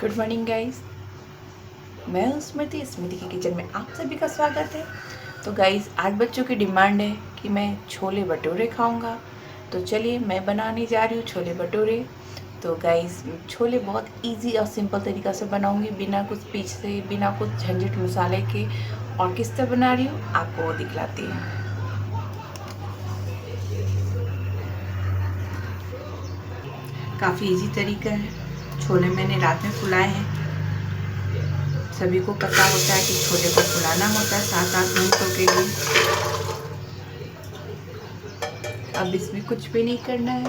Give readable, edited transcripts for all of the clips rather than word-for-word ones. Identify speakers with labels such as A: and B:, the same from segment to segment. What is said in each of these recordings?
A: Good morning guys. मैं हूँ स्मृति। स्मृति के किचन में आप सभी का स्वागत है। तो गाइस, आज बच्चों की डिमांड है कि मैं छोले भटूरे खाऊंगा। तो चलिए मैं बनाने जा रही हूँ छोले भटूरे। तो गाइस, छोले बहुत इजी और सिंपल तरीक़ा से बनाऊंगी, बिना कुछ पीछे, बिना कुछ झंझट मसाले के। और किस तरह बना रही हूँ आपको वो दिखलाती हूँ। काफ़ी इजी तरीका है। छोले मैंने रात में फुलाए हैं। सभी को पता होता है कि छोले को फुलाना होता है 7-8 घंटों के लिए। अब इसमें कुछ भी नहीं करना है।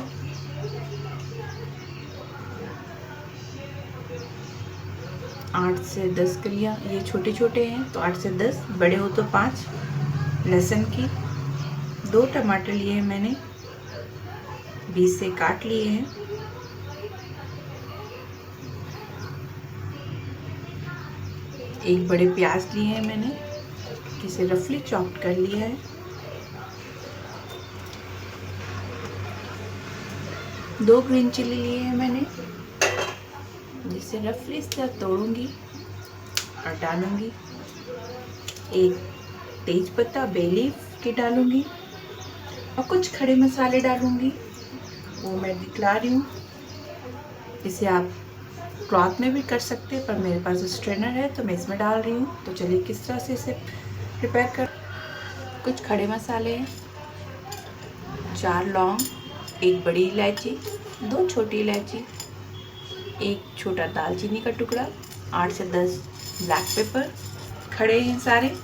A: आठ से 10 कलियाँ, ये छोटे छोटे हैं तो 8 से 10, बड़े हो तो 5 लहसुन की। 2 टमाटर लिए हैं मैंने, बीच से काट लिए हैं। एक बड़े प्याज लिए हैं मैंने, जिसे रफली चॉप्ड कर लिया है। 2 ग्रीन चिली लिए हैं मैंने, जिसे रफली इस तरह तोड़ूंगी और डालूंगी। एक तेज पत्ता बे लीफ के डालूंगी और कुछ खड़े मसाले डालूंगी, वो मैं दिखला रही हूँ। इसे आप क्लॉथ में भी कर सकते हैं, पर मेरे पास स्ट्रेनर है तो मैं इसमें डाल रही हूँ। तो चलिए किस तरह से इसे प्रिपेयर कर। कुछ खड़े मसाले हैं, 4 लौंग, 1 बड़ी इलायची, 2 छोटी इलायची, 1 छोटा दालचीनी का टुकड़ा, 8 से 10 ब्लैक पेपर खड़े हैं सारे।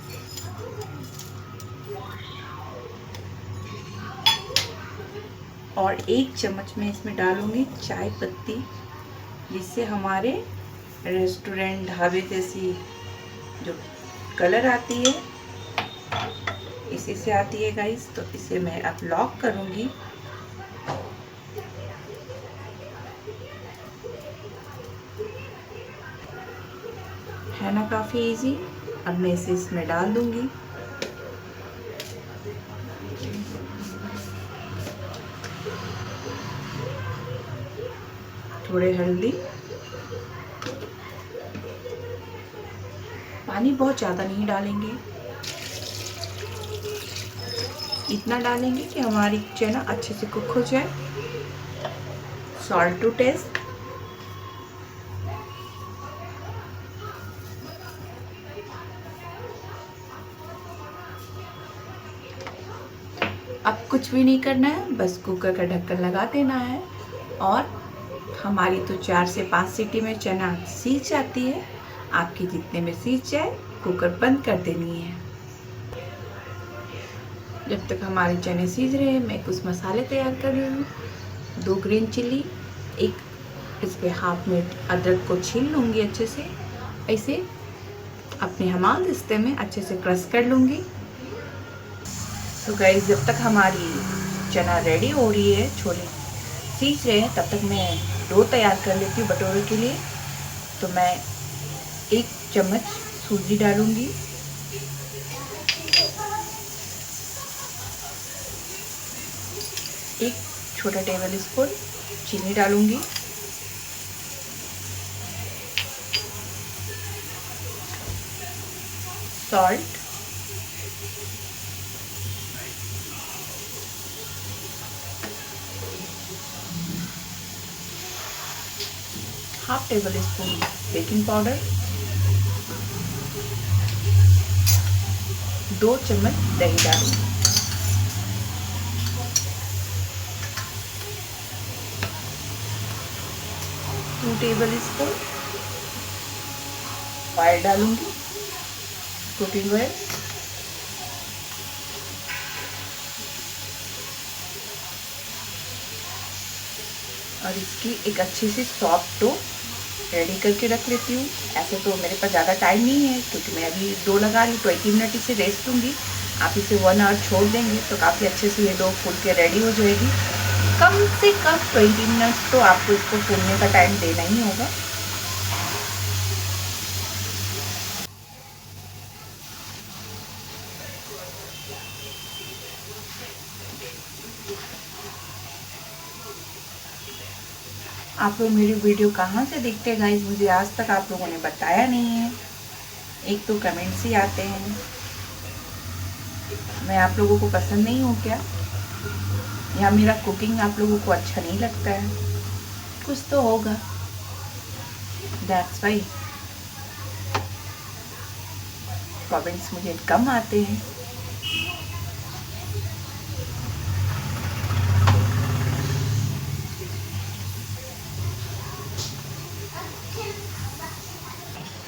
A: और 1 चम्मच में इसमें डालूंगी चाय पत्ती, जिससे हमारे रेस्टोरेंट ढाबे जैसी जो कलर आती है, इसी से आती है गाइस। तो इसे मैं अब लॉक करूंगी। है ना काफ़ी इजी। अब मैं इसे इसमें डाल दूंगी। थोड़े हल्दी, पानी बहुत ज़्यादा नहीं डालेंगे, इतना डालेंगे कि हमारी चना अच्छे से कुक हो जाए। Salt to taste. अब कुछ भी नहीं करना है, बस कुकर का ढक्कन लगा देना है और हमारी तो 4 से 5 सीटी में चना सीज जाती है। आपकी जितने में सीज जाए कुकर बंद कर देनी है। जब तक हमारे चने सीज रहे हैं, मैं कुछ मसाले तैयार कर रही हूँ। 2 ग्रीन चिली, एक इस पे हाफ में अदरक को छील लूँगी अच्छे से, ऐसे अपने हमालदिस्ते में अच्छे से क्रश कर लूँगी। तो गाइस, जब तक हमारी चना रेडी हो रही है, छोले सीज रहे हैं, तब तक मैं डो तैयार कर लेती हूँ भटूरे के लिए। तो मैं 1 चम्मच सूजी डालूँगी, 1 छोटा टेबल स्पून चीनी डालूँगी, salt, half table spoon baking powder, 2 चम्मच दही डालूंगी, 2 टेबल स्पून ऑयल डालूंगी, कुकिंग ऑयल, और इसकी एक अच्छी सी सॉफ्ट डो रेडी करके रख लेती हूँ। ऐसे तो मेरे पास ज़्यादा टाइम नहीं है, क्योंकि मैं अभी डो लगा रही हूँ, 20 मिनट इसे रेस्ट दूँगी। आप इसे 1 आवर छोड़ देंगे तो काफ़ी अच्छे से ये डो फूल के रेडी हो जाएगी। कम से कम 20 मिनट तो आपको इसको फूलने का टाइम देना ही होगा। आप लोग मेरी वीडियो कहाँ से देखते हैं गाइस, मुझे आज तक आप लोगों ने बताया नहीं है। एक तो कमेंट्स ही आते हैं। मैं आप लोगों को पसंद नहीं हूँ क्या, या मेरा कुकिंग आप लोगों को अच्छा नहीं लगता है? कुछ तो होगा, दैट्स वाई कमेंट्स मुझे कम आते हैं।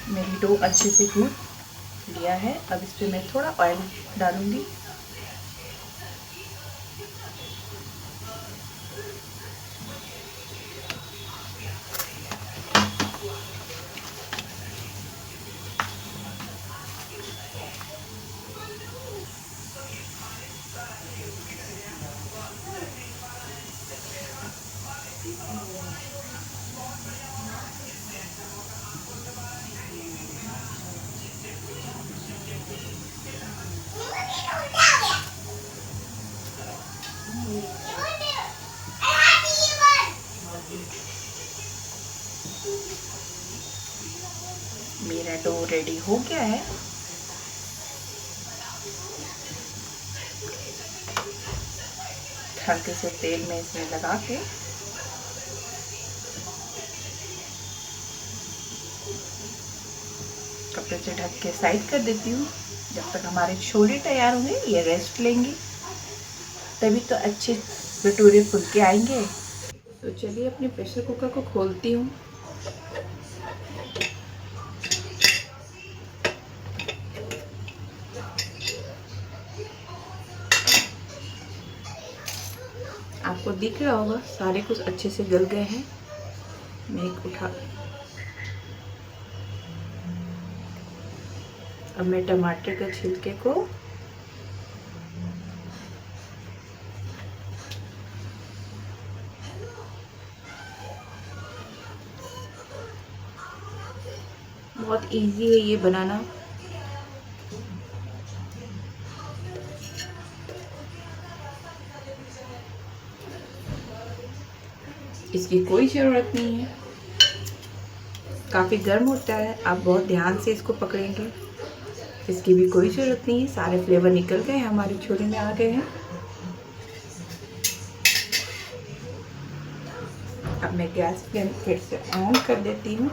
A: मेरी डो अच्छे से गूंथ लिया है। अब इस पे मैं थोड़ा ऑयल डालूंगी। मेरा डो रेडी हो गया है। हल्के से तेल में इसमें लगा के कपड़े से ढक के साइड कर देती हूँ। जब तक हमारे छोले तैयार होंगे, ये रेस्ट लेंगे, तभी तो अच्छे भटूरे फुल के आएंगे। तो चलिए अपने प्रेशर कुकर को खोलती हूँ। आपको दिख रहा होगा सारे कुछ अच्छे से गल गए हैं। मैं एक उठा, अब मैं टमाटर के छिलके को बहुत इजी है ये बनाना। इसकी कोई ज़रूरत नहीं है, काफ़ी गर्म होता है, आप बहुत ध्यान से इसको पकड़ेंगे। इसकी भी कोई ज़रूरत नहीं है। सारे फ्लेवर निकल गए हैं, हमारे छोले में आ गए हैं। अब मैं गैस फ्लेम फिर से ऑन कर देती हूँ।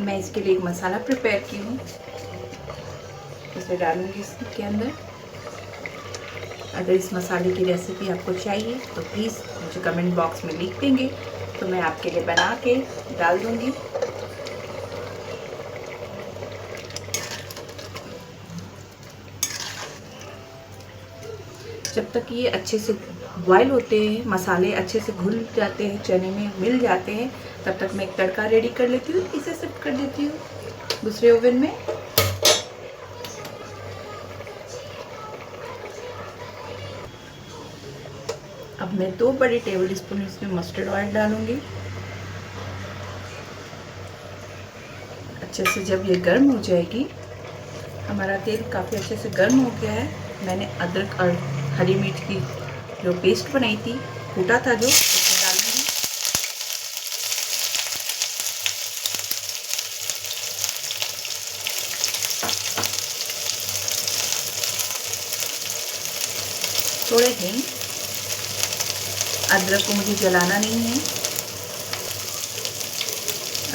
A: मैं इसके लिए एक मसाला प्रिपेयर की हूँ, इसे डालूंगी इसके अंदर। अगर इस मसाले की रेसिपी आपको चाहिए तो प्लीज़ मुझे कमेंट बॉक्स में लिख देंगे, तो मैं आपके लिए बना के डाल दूँगी। जब तक ये अच्छे से बॉयल होते हैं, मसाले अच्छे से घुल जाते हैं, चने में मिल जाते हैं, तब तक मैं एक तड़का रेडी कर लेती हूँ। इसे शिफ्ट कर देती हूँ दूसरे ओवन में। अब मैं 2 बड़े टेबल स्पून इसमें मस्टर्ड ऑयल डालूंगी। अच्छे से जब ये गर्म हो जाएगी, हमारा तेल काफ़ी अच्छे से गर्म हो गया है। मैंने अदरक और हरी मिर्च की जो पेस्ट बनाई थी, कूटा था जो, उसमें डालूंगी। थोड़े हींग, अदरक को मुझे जलाना नहीं है।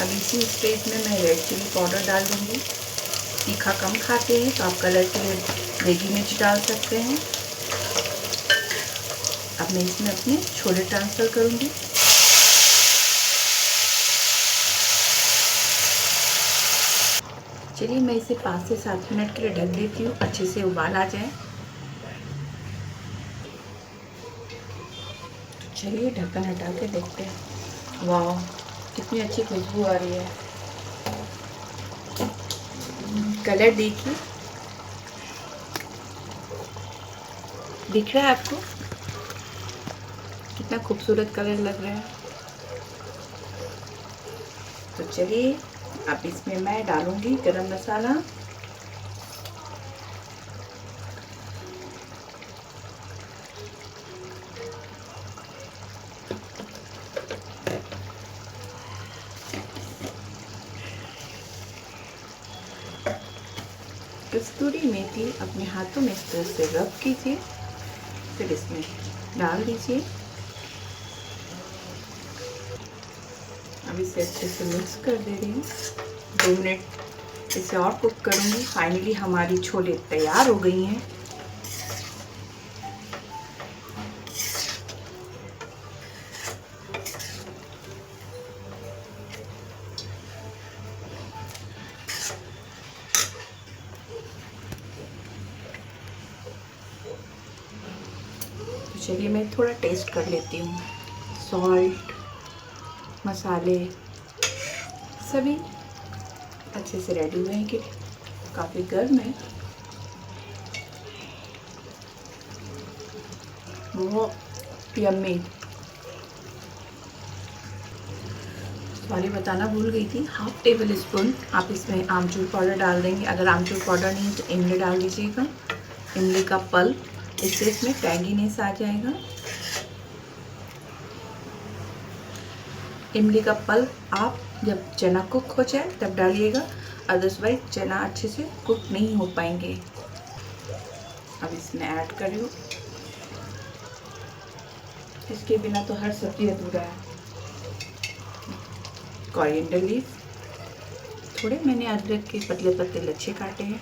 A: अब इसी स्टेज में मैं रेड चिली पाउडर डाल दूँगी। तीखा कम खाते हैं तो आप कलर के लिए देगी मिर्च डाल सकते हैं। अब मैं इसमें अपने छोले ट्रांसफ़र करूँगी। चलिए मैं इसे 5 से 7 मिनट के लिए ढक देती हूँ, अच्छे से उबाल आ जाए। चलिए ढक्कन हटा के देखते हैं। वाह, कितनी अच्छी खुशबू आ रही है। कलर देखिए, दिख रहा है आपको कितना खूबसूरत कलर लग रहा है। तो चलिए अब इसमें मैं डालूंगी गरम मसाला, कस्तूरी मेथी अपने हाथों में इस तरह से रब कीजिए, फिर इसमें डाल दीजिए। अब इसे अच्छे से मिक्स कर दे रही हूँ। 2 मिनट इसे और कुक करूँगी। फाइनली हमारी छोले तैयार हो गई हैं। तो चलिए मैं थोड़ा टेस्ट कर लेती हूँ। सॉल्ट, मसाले सभी अच्छे से रेडी हुए हैं कि काफ़ी गर्म है। बहुत यम्मी। सॉरी बताना भूल गई थी, 1/2 टेबल स्पून आप इसमें आमचूर पाउडर डाल देंगे। अगर आमचूर पाउडर नहीं तो इमली डाल दीजिएगा, इमली का पल्प, इससे इसमें टैंगीनेस आ जाएगा। इमली का पल्प आप जब चना कुक हो जाए तब डालिएगा, अदरवाइज चना अच्छे से कुक नहीं हो पाएंगे। अब इसमें ऐड कर लूँ, इसके बिना तो हर सब्जी अधूरा है। कोरिएंडर लीफ, थोड़े मैंने अदरक के पतले पतले लच्छे काटे हैं।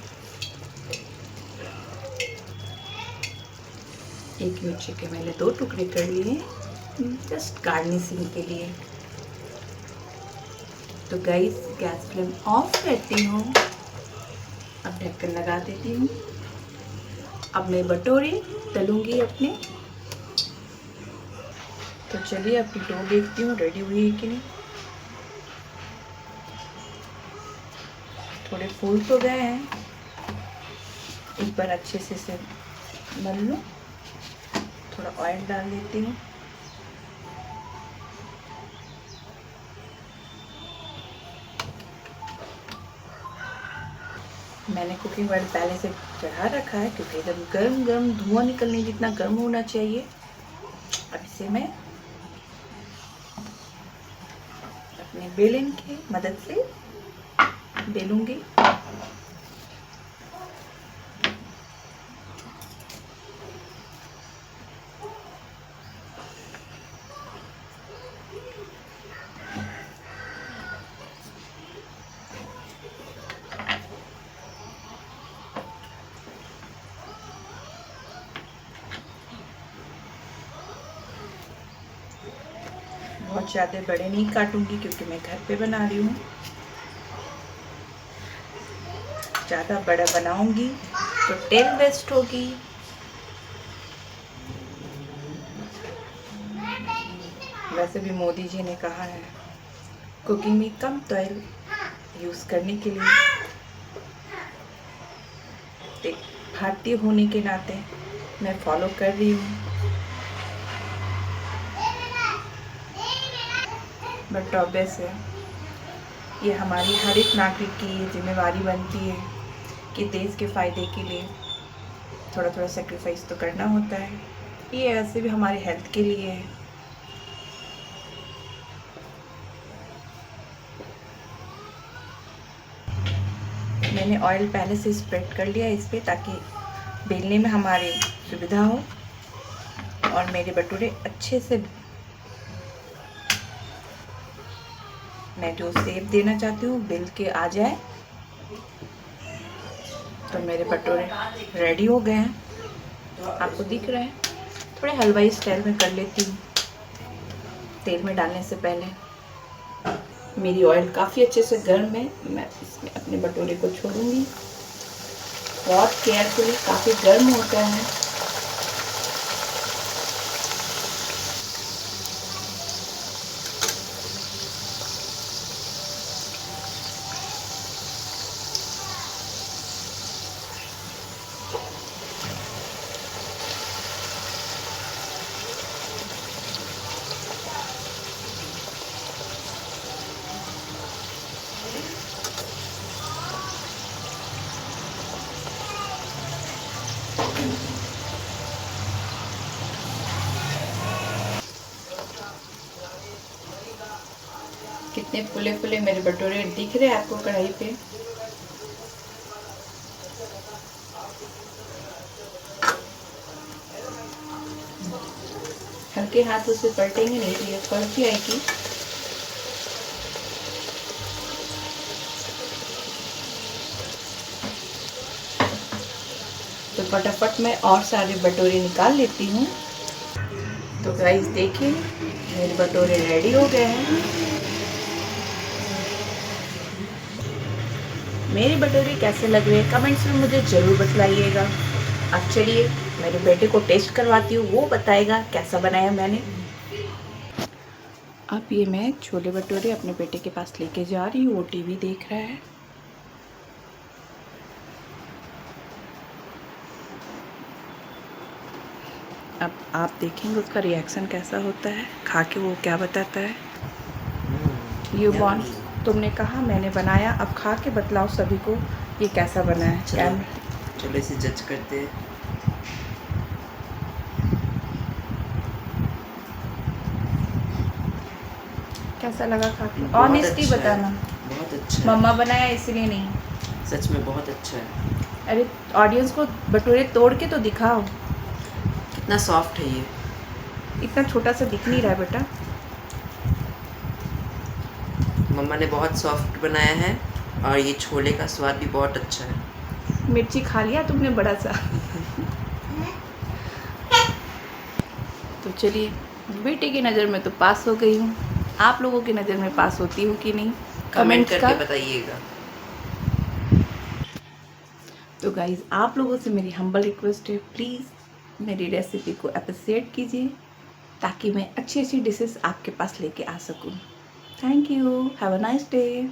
A: 1 मिर्ची के मैंने 2 टुकड़े कर लिए, जस्ट गार्निशिंग के लिए। तो गाइस गैस फ्लेम ऑफ करती हूँ, अब ढक्कन लगा देती हूँ। अब मैं भटूरे तलूंगी अपने। तो चलिए अपनी डो देखती हूँ रेडी हुई है कि नहीं। थोड़े फूल तो गए हैं, एक बार अच्छे से इसे मल लूँ। थोड़ा ऑयल डाल देती हूँ। मैंने कुकिंग ऑयल पहले से चढ़ा रखा है क्योंकि एकदम गर्म गर्म धुआं निकलने जितना गर्म होना चाहिए। अब इसे मैं अपने बेलन की मदद से बेलूंगी। बहुत ज़्यादा बड़े नहीं काटूंगी क्योंकि मैं घर पे बना रही हूँ। ज़्यादा बड़ा बनाऊंगी तो तेल वेस्ट होगी। वैसे भी मोदी जी ने कहा है कुकिंग में कम तेल यूज़ करने के लिए। भारतीय होने के नाते मैं फॉलो कर रही हूँ। बट ऑब्वियस है ये हमारी हर एक नागरिक की जिम्मेवारी बनती है कि देश के फ़ायदे के लिए थोड़ा थोड़ा सेक्रीफाइस तो करना होता है। ये ऐसे भी हमारे हेल्थ के लिए है। मैंने ऑयल पहले से स्प्रेड कर लिया इस पर ताकि बेलने में हमारी सुविधा हो और मेरे भटूरे अच्छे से मैं जो शेप देना चाहती हूँ बेल के आ जाए। तो मेरे भटूरे रेडी हो गए हैं, आपको दिख रहे हैं। थोड़े हलवाई स्टाइल में कर लेती हूँ तेल में डालने से पहले। मेरी ऑयल काफ़ी अच्छे से गर्म है। मैं इसमें अपने भटूरे को छोड़ूंगी। बहुत केयरफुली, काफ़ी गर्म होता है। कितने फुले फुले मेरे भटूरे दिख रहे हैं आपको कढ़ाई पे। हल्के हाथों से पलटेंगे नहीं तो ये फट जाएगी। तो फटाफट मैं और सारे भटूरे निकाल लेती हूँ। तो गाइस देखिए मेरे भटूरे रेडी हो गए हैं। मेरे भटूरे कैसे लग रहे हैं कमेंट्स में मुझे ज़रूर बतलाइएगा। अब चलिए मेरे बेटे को टेस्ट करवाती हूँ, वो बताएगा कैसा बनाया मैंने। अब ये मैं छोले भटूरे अपने बेटे के पास लेके जा रही हूँ, वो टीवी देख रहा है। अब आप देखेंगे उसका रिएक्शन कैसा होता है, खा के वो क्या बताता है। यू वांट, तुमने कहा मैंने बनाया, अब खा के बतलाओ सभी को ये कैसा बना है।
B: चलो इसे जज करते हैं।
A: कैसा लगा खा के, ऑनेस्टली बताना।
B: बहुत अच्छा।
A: मम्मा बनाया इसलिए नहीं,
B: सच में बहुत अच्छा है।
A: अरे ऑडियंस को भटूरे तोड़ के तो दिखाओ।
B: कितना सॉफ्ट है ये,
A: इतना छोटा सा दिख नहीं रहा है बेटा।
B: मम्मा ने बहुत सॉफ्ट बनाया है और ये छोले का स्वाद भी बहुत अच्छा है।
A: मिर्ची खा लिया तुमने बड़ा सा। तो चलिए, बेटे की नज़र में तो पास हो गई हूँ, आप लोगों की नज़र में पास होती हूँ कि नहीं
B: कमेंट करके बताइएगा।
A: तो गाइज़ आप लोगों से मेरी हम्बल रिक्वेस्ट है, प्लीज़ मेरी रेसिपी को अप्रिशिएट कीजिए ताकि मैं अच्छी अच्छी डिशेस आपके पास लेके आ सकूँ। Thank you, have a nice day.